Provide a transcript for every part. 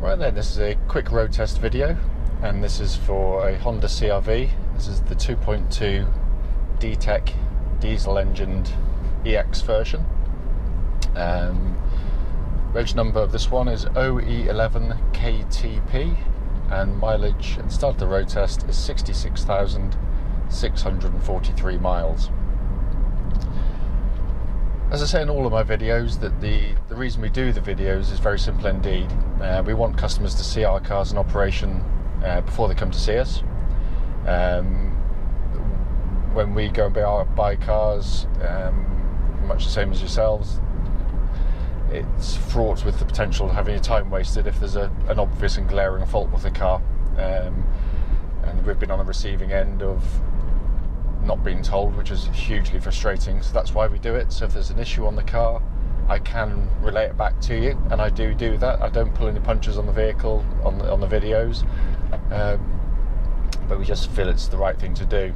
Right then, this is a quick road test video, and this is for a Honda CR-V. This is the 2.2 DTEC diesel-engined EX version. Reg number of this one is OE11KTP, and mileage at the start of the road test is 66,643 miles. As I say in all of my videos, that the reason we do the videos is very simple indeed. We want customers to see our cars in operation before they come to see us. When we go and buy cars, much the same as yourselves, it's fraught with the potential of having your time wasted if there's an obvious and glaring fault with the car. And we've been on the receiving end of not being told, which is hugely frustrating. So that's why we do it. So if there's an issue on the car, I can relay it back to you, and I do that. I don't pull any punches on the vehicle on the videos, but we just feel it's the right thing to do.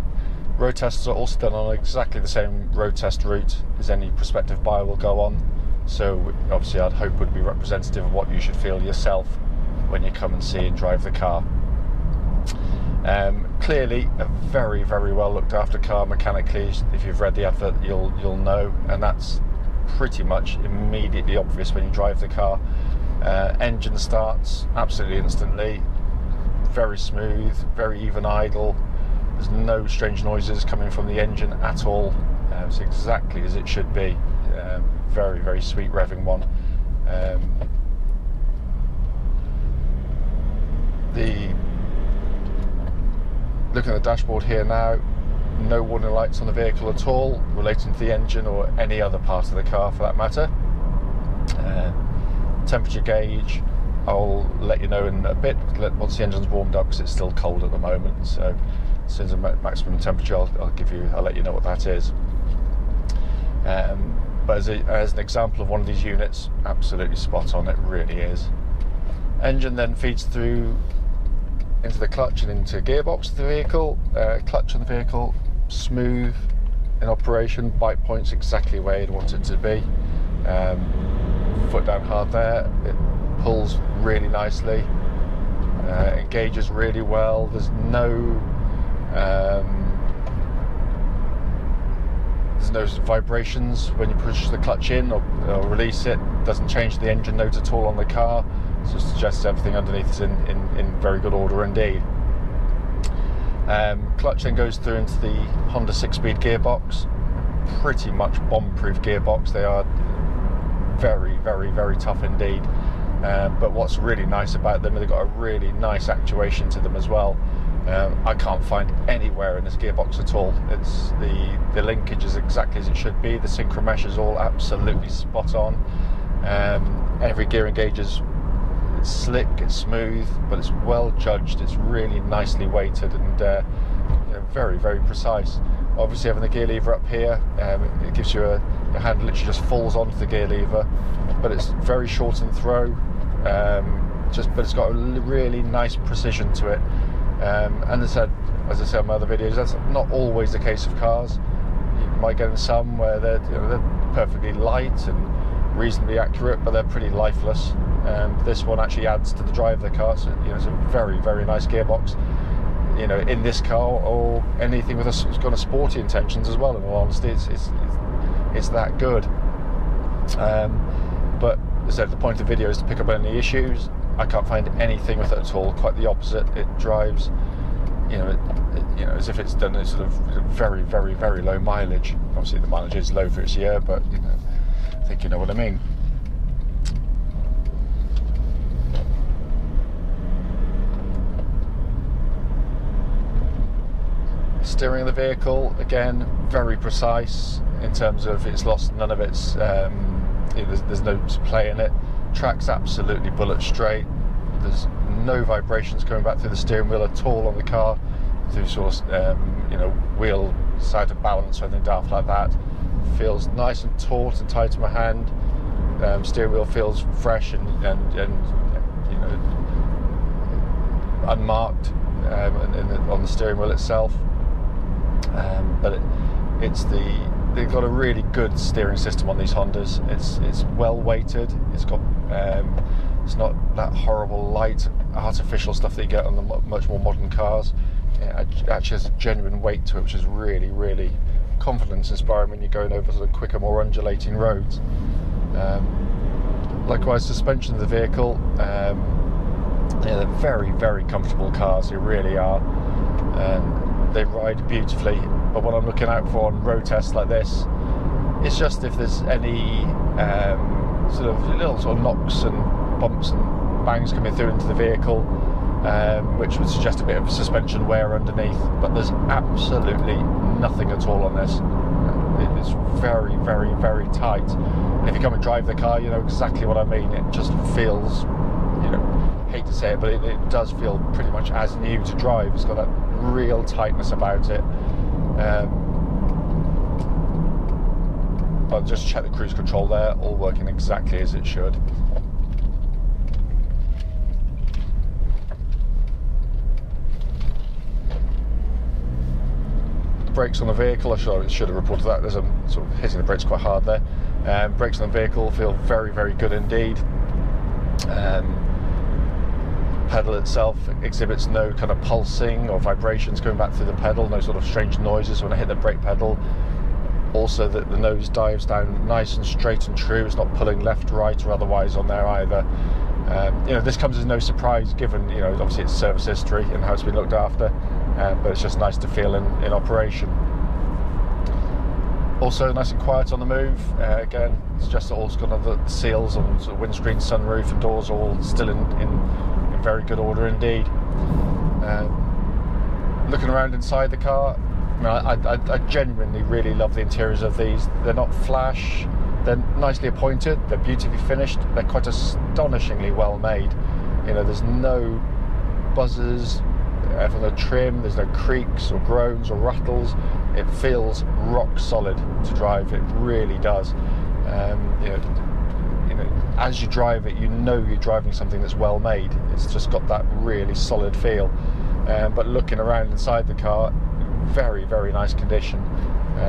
Road tests are also done on exactly the same road test route as any prospective buyer will go on. So obviously I'd hope would be representative of what you should feel yourself when you come and see and drive the car. Clearly a very, very well looked after car mechanically. If you've read the advert, you'll know, and that's pretty much immediately obvious when you drive the car. Engine starts absolutely instantly, very smooth, very even idle. There's no strange noises coming from the engine at all. It's exactly as it should be. Very, very sweet revving one. Looking at the dashboard here now, no warning lights on the vehicle at all relating to the engine or any other part of the car for that matter. Temperature gauge, I'll let you know in a bit once the engine's warmed up, because it's still cold at the moment. So as soon as I'm at maximum temperature, I'll let you know what that is. But as an example of one of these units, absolutely spot on, it really is. Engine then feeds through into the clutch and into gearbox of the vehicle. Clutch on the vehicle, smooth in operation, bite points exactly where you'd want it to be. Foot down hard there, it pulls really nicely, engages really well. There's no vibrations when you push the clutch in or release it. Doesn't change the engine note at all on the car. So it suggests everything underneath is in very good order indeed. Clutch then goes through into the Honda 6-speed gearbox. Pretty much bomb-proof gearbox. They are very, very, very tough indeed. But what's really nice about them, they've got a really nice actuation to them as well. I can't find anywhere in this gearbox at all. It's the linkage is exactly as it should be. The synchro mesh is all absolutely spot on. Every gear engage is slick, it's smooth, but it's well judged. It's really nicely weighted and very, very precise. Obviously having the gear lever up here, it gives you your hand literally just falls onto the gear lever, but it's very short in throw. But it's got a really nice precision to it. And as I said in my other videos, that's not always the case of cars. You might get in some where they're perfectly light and reasonably accurate, but they're pretty lifeless. This one actually adds to the drive of the car, so it's a very, very nice gearbox. In this car or anything with it's got a sporty intentions as well. In all honesty, it's that good. But as I said, the point of the video is to pick up any issues. I can't find anything with it at all. Quite the opposite. It drives, as if it's done a sort of very, very, very low mileage. Obviously, the mileage is low for its year, but I think you know what I mean. Steering of the vehicle, again, very precise in terms of it's lost none of its. There's no play in it. Track's absolutely bullet straight. There's no vibrations coming back through the steering wheel at all on the car, through sort of wheel side of balance or anything daft like that. Feels nice and taut and tight to my hand. Steering wheel feels fresh and unmarked on the steering wheel itself. But it's the they've got a really good steering system on these Hondas. It's well weighted. It's got it's not that horrible light artificial stuff that you get on the much more modern cars. It actually has a genuine weight to it, which is really, really confidence inspiring when you're going over sort of quicker, more undulating roads. Likewise, suspension of the vehicle, they're very, very comfortable cars. They really are. They ride beautifully. But what I'm looking out for on road tests like this is just if there's any sort of little sort of knocks and bumps and bangs coming through into the vehicle, which would suggest a bit of suspension wear underneath. But there's absolutely nothing at all on this. It's very, very, very tight. And if you come and drive the car, you know exactly what I mean. It just feels, you know, hate to say it, but it does feel pretty much as new to drive. It's got that real tightness about it. But just check the cruise control there, all working exactly as it should. Brakes on the vehicle, I should have reported that. There's sort of hitting the brakes quite hard there. Brakes on the vehicle feel very, very good indeed. Pedal itself exhibits no kind of pulsing or vibrations going back through the pedal, no sort of strange noises when I hit the brake pedal. Also, the nose dives down nice and straight and true. It's not pulling left, right, or otherwise on there either. You know, this comes as no surprise given, you know, obviously it's service history and how it's been looked after, but it's just nice to feel in operation. Also nice and quiet on the move. Again, it's just all got the seals on sort of windscreen, sunroof and doors all still in very good order indeed. Looking around inside the car, I genuinely really love the interiors of these. They're not flash, they're nicely appointed, they're beautifully finished, they're quite astonishingly well made. You know, there's no buzzers from the trim, there's no creaks or groans or rattles. It feels rock solid to drive, it really does. You know, as you drive it, you know you're driving something that's well made. It's just got that really solid feel. But looking around inside the car, very, very nice condition.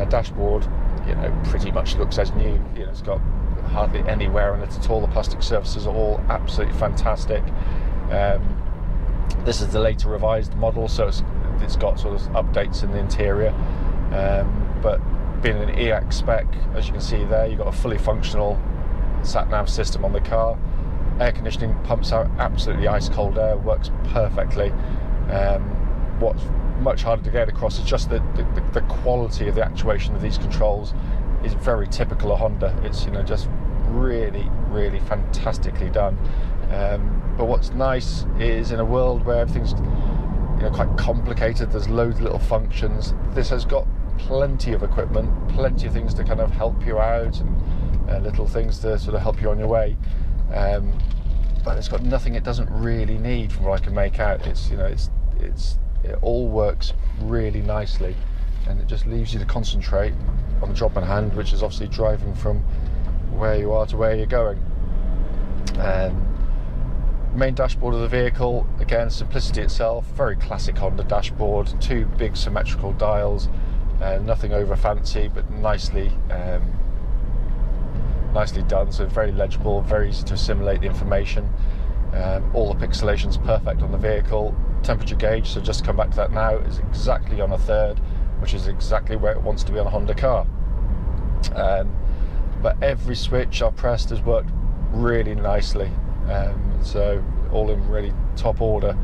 Dashboard, you know, pretty much looks as new. You know, it's got hardly any wear on it at all. The plastic surfaces are all absolutely fantastic. This is the later revised model, so it's got sort of updates in the interior. But being an EX spec, as you can see there, you've got a fully functional sat-nav system on the car. Air conditioning pumps out absolutely ice cold air, works perfectly. What's much harder to get across is just the quality of the actuation of these controls is very typical of Honda. It's, you know, just really, really fantastically done. But what's nice is in a world where everything's, you know, quite complicated, there's loads of little functions, this has got plenty of equipment, plenty of things to kind of help you out, and little things to sort of help you on your way. But it's got nothing it doesn't really need from what I can make out. It's, you know, it all works really nicely, and it just leaves you to concentrate on the job in hand, which is obviously driving from where you are to where you're going. Main dashboard of the vehicle, again, simplicity itself, very classic Honda dashboard, two big symmetrical dials, nothing over fancy, but nicely done, so very legible, very easy to assimilate the information. All the pixelation's perfect on the vehicle. Temperature gauge, so just to come back to that now, is exactly on a third, which is exactly where it wants to be on a Honda car. But every switch I've pressed has worked really nicely, so all in really top order.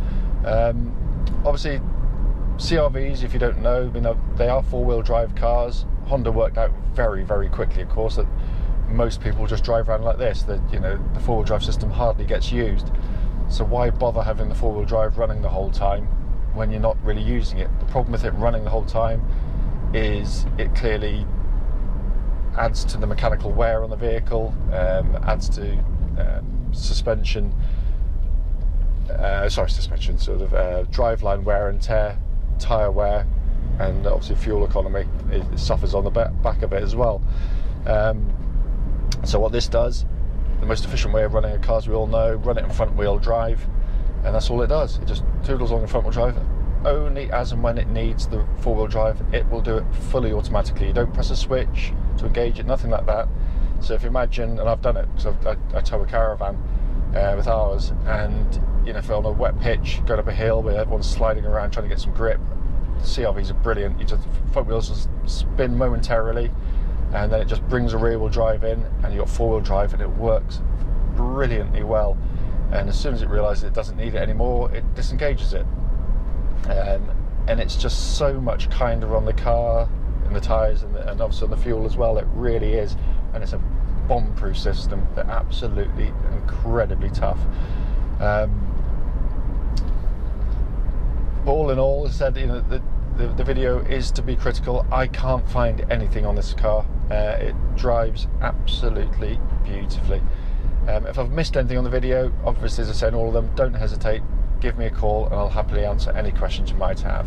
Obviously CR-Vs, if you don't know, they are four-wheel drive cars. Honda worked out very, very quickly, of course, that most people just drive around like this, that, you know, the four-wheel drive system hardly gets used. So why bother having the four-wheel drive running the whole time when you're not really using it? The problem with it running the whole time is it clearly adds to the mechanical wear on the vehicle, adds to suspension, sort of driveline wear and tear, tyre wear, and obviously fuel economy. It suffers on the back of it as well. So what this does, the most efficient way of running a car, as we all know, run it in front wheel drive, and that's all it does. It just toodles on in front wheel drive only as and when it needs the four-wheel drive, it will do it fully automatically. You don't press a switch to engage it, nothing like that. So if you imagine, and I've done it because I tow a caravan with ours, and you know, if on a wet pitch, going up a hill where everyone's sliding around trying to get some grip, the CRVs are brilliant. You just, front wheels just spin momentarily, and then it just brings a rear wheel drive in, and you've got four-wheel drive, and it works brilliantly well. And as soon as it realises it doesn't need it anymore, it disengages it. And it's just so much kinder on the car, and the tyres, and obviously on the fuel as well. It really is. And it's a bomb-proof system. They're absolutely incredibly tough. All in all, as I said, you know, the video is to be critical. I can't find anything on this car. It drives absolutely beautifully. If I've missed anything on the video, obviously as I say in all of them, don't hesitate, give me a call and I'll happily answer any questions you might have.